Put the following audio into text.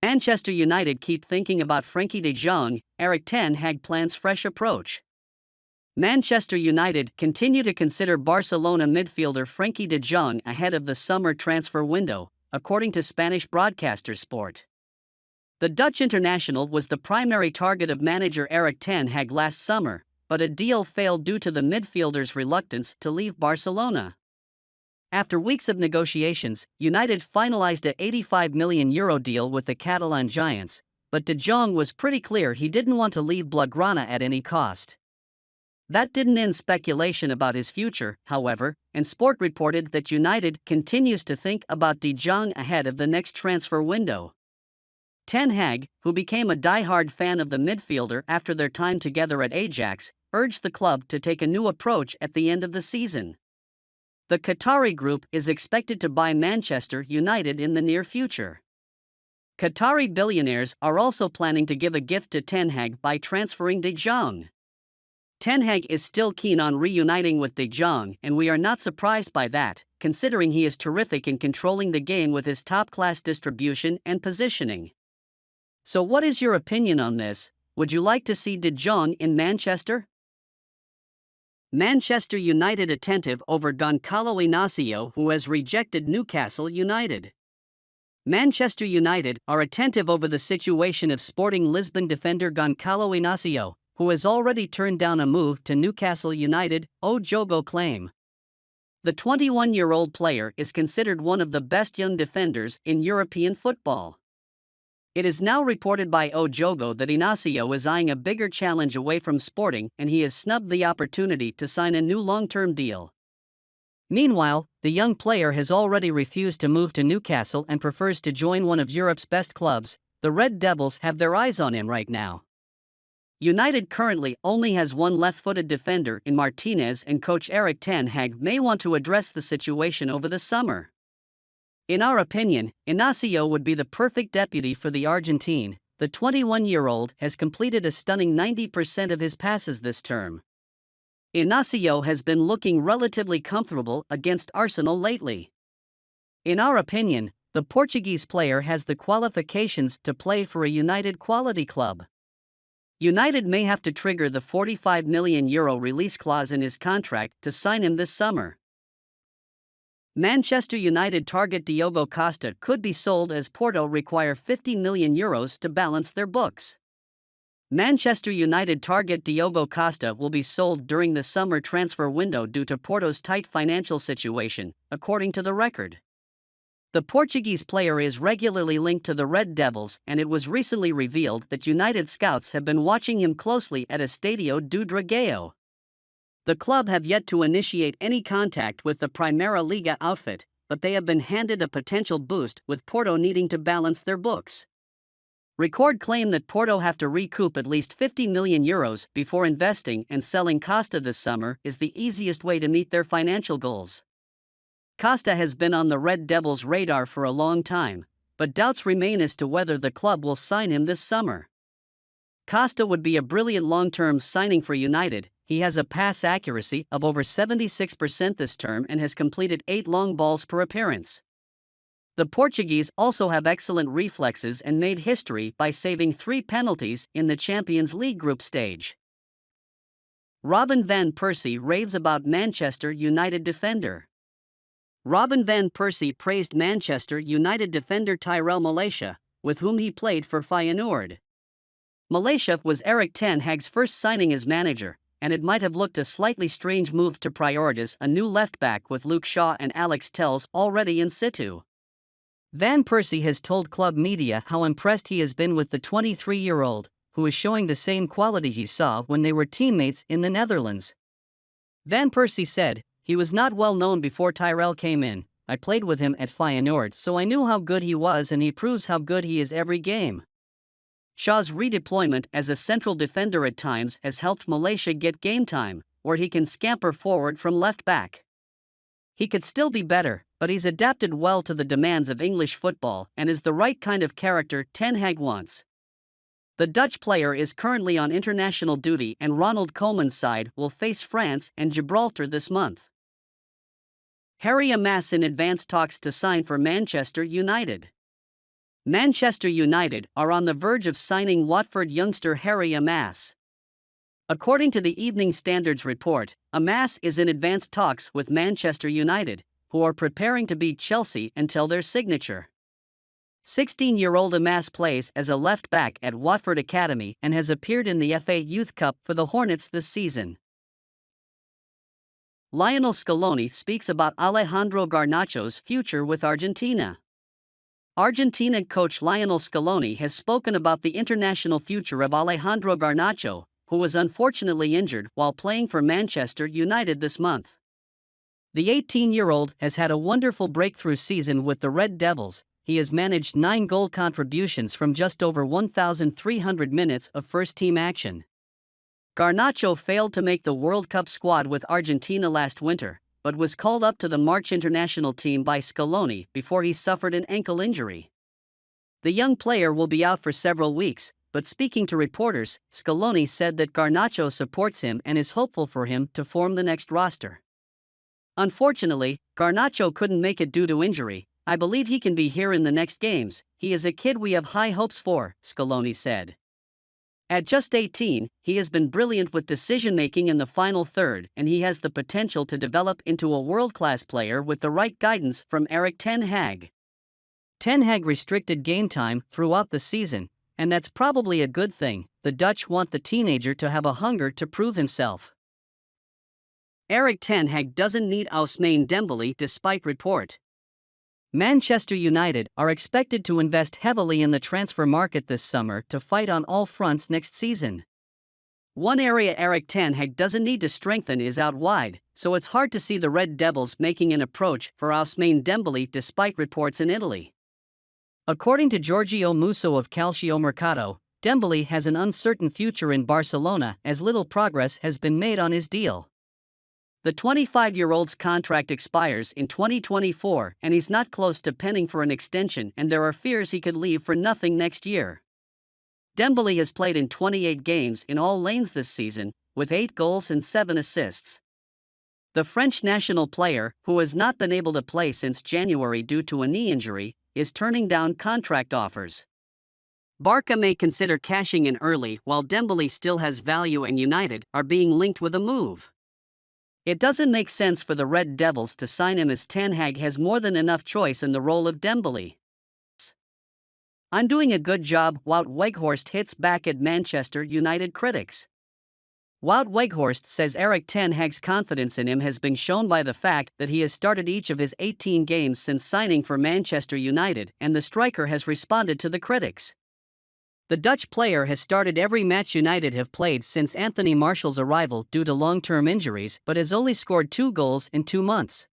Manchester United keep thinking about Frenkie de Jong, Erik ten Hag plans fresh approach. Manchester United continue to consider Barcelona midfielder Frenkie de Jong ahead of the summer transfer window, according to Spanish broadcaster Sport. The Dutch international was the primary target of manager Erik ten Hag last summer, but a deal failed due to the midfielder's reluctance to leave Barcelona. After weeks of negotiations, United finalized a €85 million deal with the Catalan giants, but de Jong was pretty clear he didn't want to leave Blaugrana at any cost. That didn't end speculation about his future, however, and Sport reported that United continues to think about de Jong ahead of the next transfer window. Ten Hag, who became a die-hard fan of the midfielder after their time together at Ajax, urged the club to take a new approach at the end of the season. The Qatari group is expected to buy Manchester United in the near future. Qatari billionaires are also planning to give a gift to Ten Hag by transferring de Jong. Ten Hag is still keen on reuniting with de Jong, and we are not surprised by that, considering he is terrific in controlling the game with his top-class distribution and positioning. So what is your opinion on this? Would you like to see de Jong in Manchester? Manchester United attentive over Goncalo Inacio, who has rejected Newcastle United. Manchester United are attentive over the situation of Sporting Lisbon defender Goncalo Inacio, who has already turned down a move to Newcastle United, Diogo claim. The 21-year-old player is considered one of the best young defenders in European football. It is now reported by Diogo that Inacio is eyeing a bigger challenge away from Sporting, and he has snubbed the opportunity to sign a new long-term deal. Meanwhile, the young player has already refused to move to Newcastle and prefers to join one of Europe's best clubs. The Red Devils have their eyes on him right now. United currently only has one left-footed defender in Martinez, and coach Erik ten Hag may want to address the situation over the summer. In our opinion, Inacio would be the perfect deputy for the Argentine. The 21-year-old has completed a stunning 90% of his passes this term. Inacio has been looking relatively comfortable against Arsenal lately. In our opinion, the Portuguese player has the qualifications to play for a United quality club. United may have to trigger the €45 million release clause in his contract to sign him this summer. Manchester United target Diogo Costa could be sold as Porto require €50 million to balance their books. Manchester United target Diogo Costa will be sold during the summer transfer window due to Porto's tight financial situation, according to the record. The Portuguese player is regularly linked to the Red Devils, and it was recently revealed that United scouts have been watching him closely at Estádio do Dragão. The club have yet to initiate any contact with the Primeira Liga outfit, but they have been handed a potential boost, with Porto needing to balance their books. Record claim that Porto have to recoup at least €50 million before investing, and selling Costa this summer is the easiest way to meet their financial goals. Costa has been on the Red Devils' radar for a long time, but doubts remain as to whether the club will sign him this summer. Costa would be a brilliant long-term signing for United. He has a pass accuracy of over 76% this term and has completed 8 long balls per appearance. The Portuguese also have excellent reflexes and made history by saving 3 penalties in the Champions League group stage. Robin van Persie raves about Manchester United defender. Robin van Persie praised Manchester United defender Tyrell Malacia, with whom he played for Feyenoord. Malacia was Erik ten Hag's first signing as manager, and it might have looked a slightly strange move to prioritize a new left-back with Luke Shaw and Alex Telles already in situ. Van Persie has told club media how impressed he has been with the 23-year-old, who is showing the same quality he saw when they were teammates in the Netherlands. Van Persie said, "He was not well known before Tyrell came in. I played with him at Feyenoord, so I knew how good he was, and he proves how good he is every game." Shaw's redeployment as a central defender at times has helped Malacia get game time, where he can scamper forward from left back. He could still be better, but he's adapted well to the demands of English football and is the right kind of character Ten Hag wants. The Dutch player is currently on international duty, and Ronald Koeman's side will face France and Gibraltar this month. Harry Amass in advanced talks to sign for Manchester United. Manchester United are on the verge of signing Watford youngster Harry Amas. According to the Evening Standard's report, Amas is in advanced talks with Manchester United, who are preparing to beat Chelsea until their signature. 16-year-old Amas plays as a left-back at Watford Academy and has appeared in the FA Youth Cup for the Hornets this season. Lionel Scaloni speaks about Alejandro Garnacho's future with Argentina. Argentina coach Lionel Scaloni has spoken about the international future of Alejandro Garnacho, who was unfortunately injured while playing for Manchester United this month. The 18-year-old has had a wonderful breakthrough season with the Red Devils. He has managed 9 goal contributions from just over 1,300 minutes of first-team action. Garnacho failed to make the World Cup squad with Argentina last winter, but was called up to the March international team by Scaloni before he suffered an ankle injury. The young player will be out for several weeks, but speaking to reporters, Scaloni said that Garnacho supports him and is hopeful for him to form the next roster. Unfortunately, Garnacho couldn't make it due to injury. I believe he can be here in the next games. He is a kid we have high hopes for, Scaloni said. At just 18, he has been brilliant with decision-making in the final third, and he has the potential to develop into a world-class player with the right guidance from Erik ten Hag. Ten Hag restricted game time throughout the season, and that's probably a good thing. The Dutch want the teenager to have a hunger to prove himself. Erik ten Hag doesn't need Ousmane Dembele despite report. Manchester United are expected to invest heavily in the transfer market this summer to fight on all fronts next season. One area Erik ten Hag doesn't need to strengthen is out wide, so it's hard to see the Red Devils making an approach for Ousmane Dembele despite reports in Italy. According to Giorgio Musso of Calciomercato, Dembele has an uncertain future in Barcelona as little progress has been made on his deal. The 25-year-old's contract expires in 2024 and he's not close to penning for an extension, and there are fears he could leave for nothing next year. Dembele has played in 28 games in all lanes this season, with 8 goals and 7 assists. The French national player, who has not been able to play since January due to a knee injury, is turning down contract offers. Barca may consider cashing in early while Dembele still has value, and United are being linked with a move. It doesn't make sense for the Red Devils to sign him as ten Hag has more than enough choice in the role of Dembele. I'm doing a good job, Wout Weghorst hits back at Manchester United critics. Wout Weghorst says Erik ten Hag's confidence in him has been shown by the fact that he has started each of his 18 games since signing for Manchester United, and the striker has responded to the critics. The Dutch player has started every match United have played since Anthony Martial's arrival due to long-term injuries, but has only scored 2 goals in 2 months.